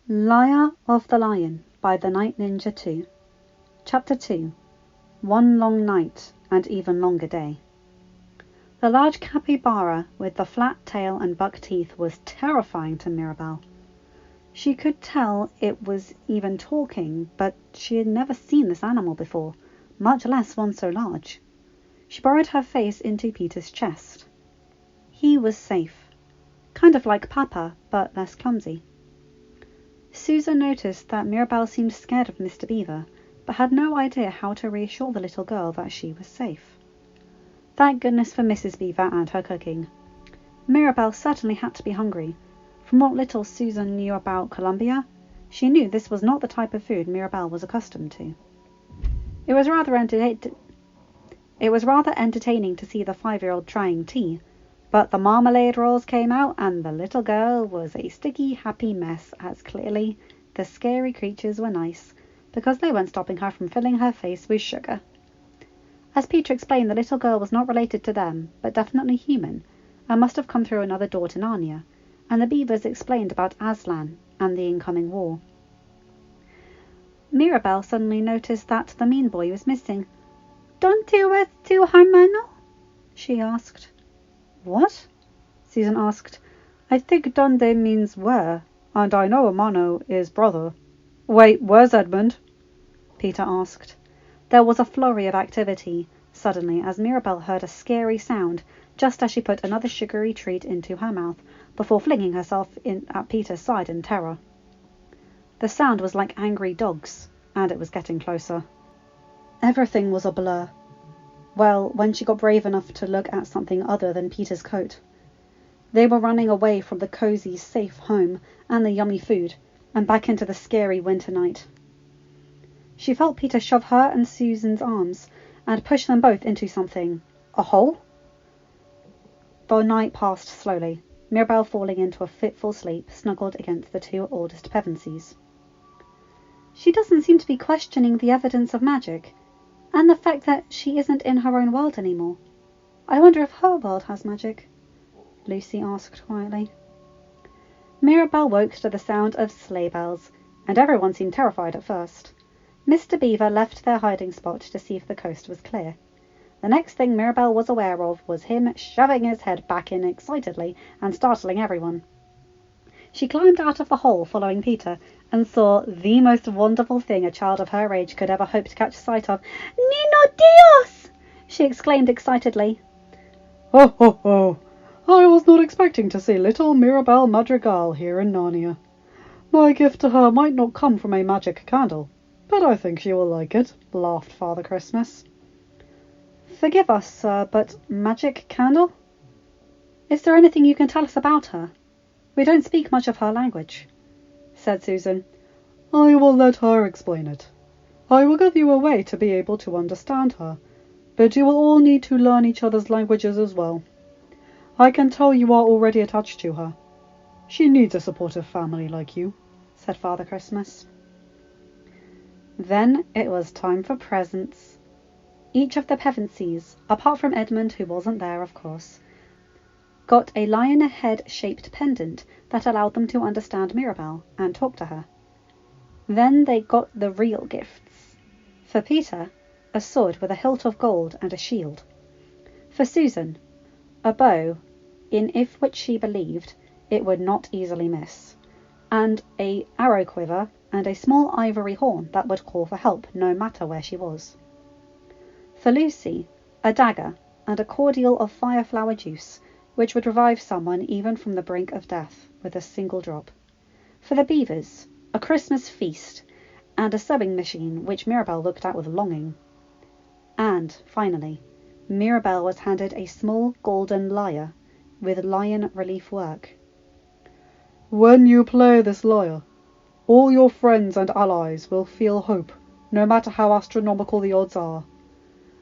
Lyre of the Lion by TheNightNinja2. Chapter 2. One Long Night and Even Longer Day. The large capybara with the flat tail and buck teeth was terrifying to Mirabel. She could tell it was even talking, but she had never seen this animal before, much less one so large. She burrowed her face into Peter's chest. He was safe. Kind of like Papa, but less clumsy. Susan noticed that Mirabel seemed scared of Mr. Beaver, but had no idea how to reassure the little girl that she was safe. Thank goodness for Mrs. Beaver and her cooking. Mirabel certainly had to be hungry. From what little Susan knew about Colombia, she knew this was not the type of food Mirabel was accustomed to. It was rather entertaining to see the 5-year-old trying tea, but the marmalade rolls came out and the little girl was a sticky, happy mess, as clearly the scary creatures were nice, because they weren't stopping her from filling her face with sugar. As Peter explained, the little girl was not related to them, but definitely human, and must have come through another door to Narnia, and the Beavers explained about Aslan and the incoming war. Mirabel suddenly noticed that the mean boy was missing. "Don't you with tu hermano?" she asked. "What?" Susan asked. "I think donde means where, and I know hermano is brother." "Wait, where's Edmund?" Peter asked. There was a flurry of activity, suddenly, as Mirabel heard a scary sound, just as she put another sugary treat into her mouth, before flinging herself in at Peter's side in terror. The sound was like angry dogs, and it was getting closer. Everything was a blur. Well, when she got brave enough to look at something other than Peter's coat. They were running away from the cozy, safe home and the yummy food, and back into the scary winter night. She felt Peter shove her and Susan's arms, and push them both into something. A hole? The night passed slowly, Mirabel falling into a fitful sleep, snuggled against the two oldest Pevensies. She doesn't seem to be questioning the evidence of magic, and the fact that she isn't in her own world anymore. I wonder if her world has magic? Lucy asked quietly. Mirabel woke to the sound of sleigh bells, and everyone seemed terrified at first. Mr. Beaver left their hiding spot to see if the coast was clear. The next thing Mirabel was aware of was him shoving his head back in excitedly and startling everyone. She climbed out of the hole following Peter and saw the most wonderful thing a child of her age could ever hope to catch sight of. "Nino Dios!" she exclaimed excitedly. "Ho, ho, ho! I was not expecting to see little Mirabel Madrigal here in Narnia. My gift to her might not come from a magic candle, but I think she will like it," laughed Father Christmas. "Forgive us, sir, but magic candle? Is there anything you can tell us about her? We don't speak much of her language," said Susan. "I will let her explain it. I will give you a way to be able to understand her, but you will all need to learn each other's languages as well. I can tell you are already attached to her. She needs a supportive family like you," said Father Christmas. Then it was time for presents. Each of the Pevensies, apart from Edmund, who wasn't there, of course, got a lion head-shaped pendant that allowed them to understand Mirabel and talk to her. Then they got the real gifts. For Peter, a sword with a hilt of gold and a shield. For Susan, a bow, in which she believed it would not easily miss, and a arrow quiver and a small ivory horn that would call for help no matter where she was. For Lucy, a dagger and a cordial of fireflower juice, which would revive someone even from the brink of death with a single drop. For the Beavers, a Christmas feast and a sewing machine which Mirabel looked at with longing. And, finally, Mirabel was handed a small golden lyre with lion relief work. "When you play this lyre, all your friends and allies will feel hope, no matter how astronomical the odds are,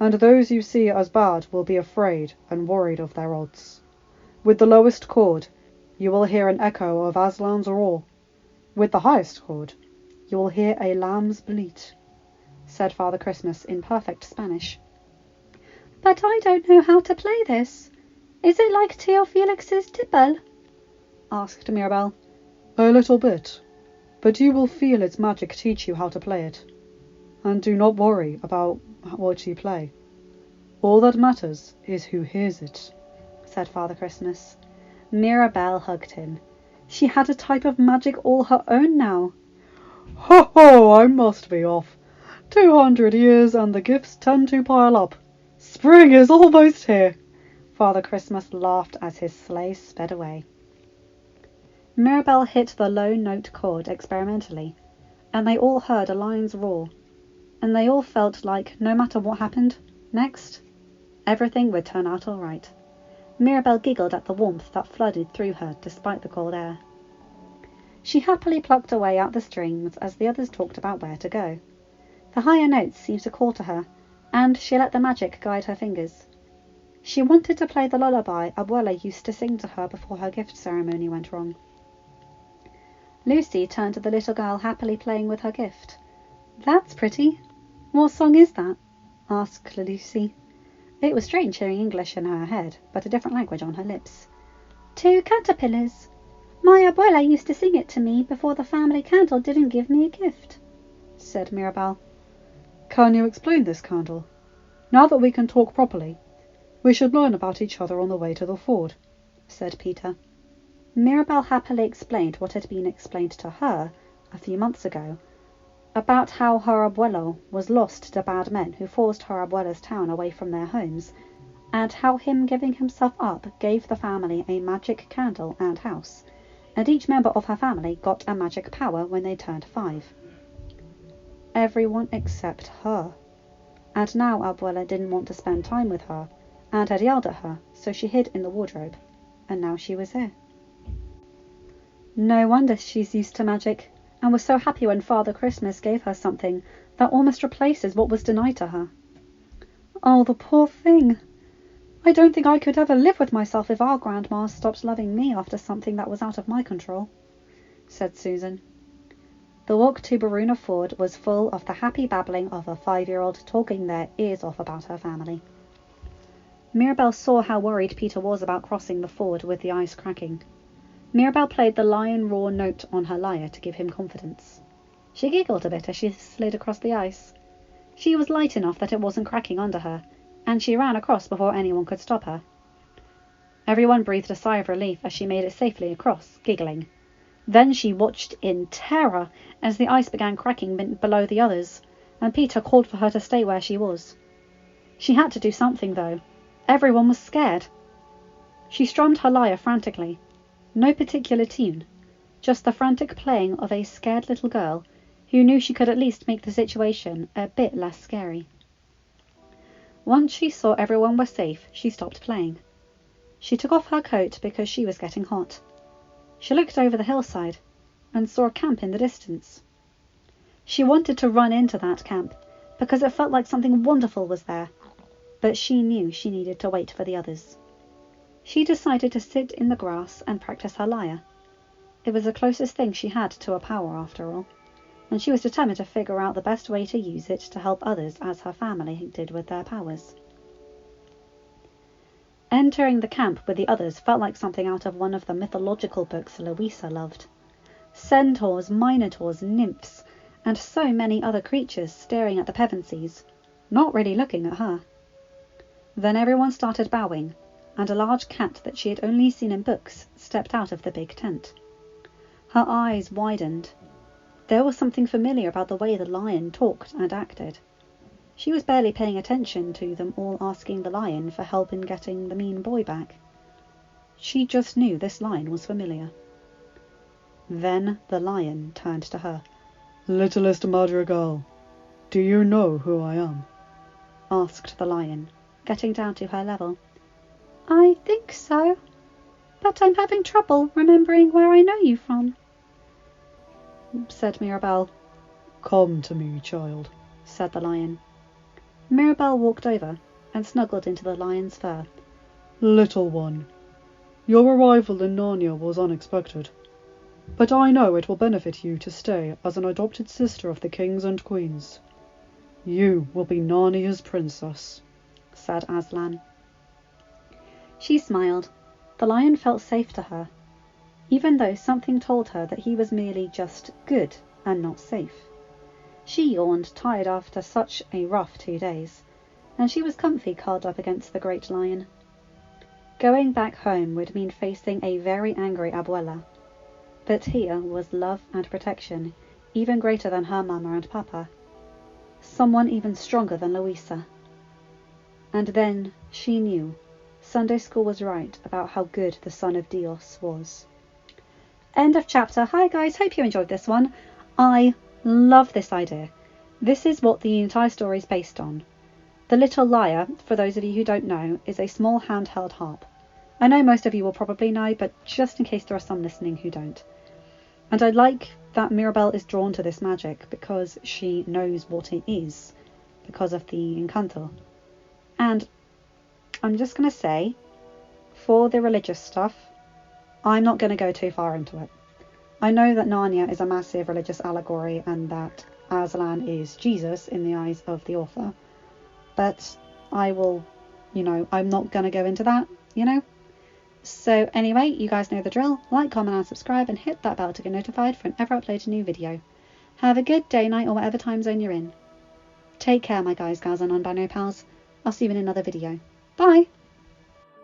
and those you see as bad will be afraid and worried of their odds. With the lowest chord, you will hear an echo of Aslan's roar. With the highest chord, you will hear a lamb's bleat," said Father Christmas in perfect Spanish. "But I don't know how to play this. Is it like Tio Felix's tipple?" asked Mirabel. "A little bit. but you will feel its magic teach you how to play it. And do not worry about what you play. All that matters is who hears it," said Father Christmas. Mirabel hugged him. She had a type of magic all her own now. "Ho ho, I must be off. 200 years and the gifts tend to pile up. Spring is almost here." Father Christmas laughed as his sleigh sped away. Mirabel hit the low note chord experimentally, and they all heard a lion's roar, and they all felt like no matter what happened next, everything would turn out all right. Mirabel giggled at the warmth that flooded through her despite the cold air. She happily plucked away at the strings as the others talked about where to go. The higher notes seemed to call to her, and she let the magic guide her fingers. She wanted to play the lullaby Abuela used to sing to her before her gift ceremony went wrong. Lucy turned to the little girl happily playing with her gift. "That's pretty. What song is that?" asked Lucy. It was strange hearing English in her head, but a different language on her lips. "Two caterpillars. My abuela used to sing it to me before the family candle didn't give me a gift," said Mirabel. "Can you explain this candle? Now that we can talk properly, we should learn about each other on the way to the ford," said Peter. Mirabel happily explained what had been explained to her a few months ago, about how her abuelo was lost to bad men who forced her abuela's town away from their homes, and how him giving himself up gave the family a magic candle and house, and each member of her family got a magic power when they turned 5. Everyone except her. And now Abuela didn't want to spend time with her, and had yelled at her, so she hid in the wardrobe, and now she was here. No wonder she's used to magic, and was so happy when Father Christmas gave her something that almost replaces what was denied to her. Oh, the poor thing! I don't think I could ever live with myself if our grandma stopped loving me after something that was out of my control," said Susan. The walk to Baruna Ford was full of the happy babbling of a 5-year-old talking their ears off about her family. Mirabel saw how worried Peter was about crossing the ford with the ice cracking. Mirabel played the lion roar note on her lyre to give him confidence. She giggled a bit as she slid across the ice. She was light enough that it wasn't cracking under her, and she ran across before anyone could stop her. Everyone breathed a sigh of relief as she made it safely across, giggling. Then she watched in terror as the ice began cracking below the others, and Peter called for her to stay where she was. She had to do something, though. Everyone was scared. She strummed her lyre frantically. No particular tune, just the frantic playing of a scared little girl who knew she could at least make the situation a bit less scary. Once she saw everyone was safe, she stopped playing. She took off her coat because she was getting hot. She looked over the hillside and saw a camp in the distance. She wanted to run into that camp because it felt like something wonderful was there, but she knew she needed to wait for the others. She decided to sit in the grass and practice her lyre. It was the closest thing she had to a power, after all, and she was determined to figure out the best way to use it to help others as her family did with their powers. Entering the camp with the others felt like something out of one of the mythological books Louisa loved. Centaurs, minotaurs, nymphs, and so many other creatures staring at the Pevensies, not really looking at her. Then everyone started bowing, and a large cat that she had only seen in books stepped out of the big tent. Her eyes widened. There was something familiar about the way the lion talked and acted. She was barely paying attention to them all asking the lion for help in getting the mean boy back. She just knew this lion was familiar. Then the lion turned to her. "Littlest Madrigal, do you know who I am?" asked the lion, getting down to her level. "I think so, but I'm having trouble remembering where I know you from," said Mirabel. "Come to me, child," said the lion. Mirabel walked over and snuggled into the lion's fur. "Little one, your arrival in Narnia was unexpected, but I know it will benefit you to stay as an adopted sister of the kings and queens. You will be Narnia's princess," said Aslan. She smiled. The lion felt safe to her. even though something told her that he was merely just good and not safe. She yawned, tired after such a rough 2 days, and she was comfy curled up against the great lion. Going back home would mean facing a very angry abuela, but here was love and protection, even greater than her mama and papa. Someone even stronger than Louisa. And then she knew Sunday school was right about how good the Son of Dios was. End of chapter. Hi guys, hope you enjoyed this one. I love this idea. This is what the entire story is based on. The little lyre, for those of you who don't know, is a small handheld harp. I know most of you will probably know, but just in case there are some listening who don't. And I like that Mirabel is drawn to this magic because she knows what it is because of the Encanto. And I'm just going to say, for the religious stuff, I'm not going to go too far into it. I know that Narnia is a massive religious allegory and that Aslan is Jesus in the eyes of the author. But I will, I'm not going to go into that, So anyway, you guys know the drill. Like, comment and subscribe and hit that bell to get notified whenever I upload a new video. Have a good day, night or whatever time zone you're in. Take care my guys, gals and non-binary pals. I'll see you in another video. Bye!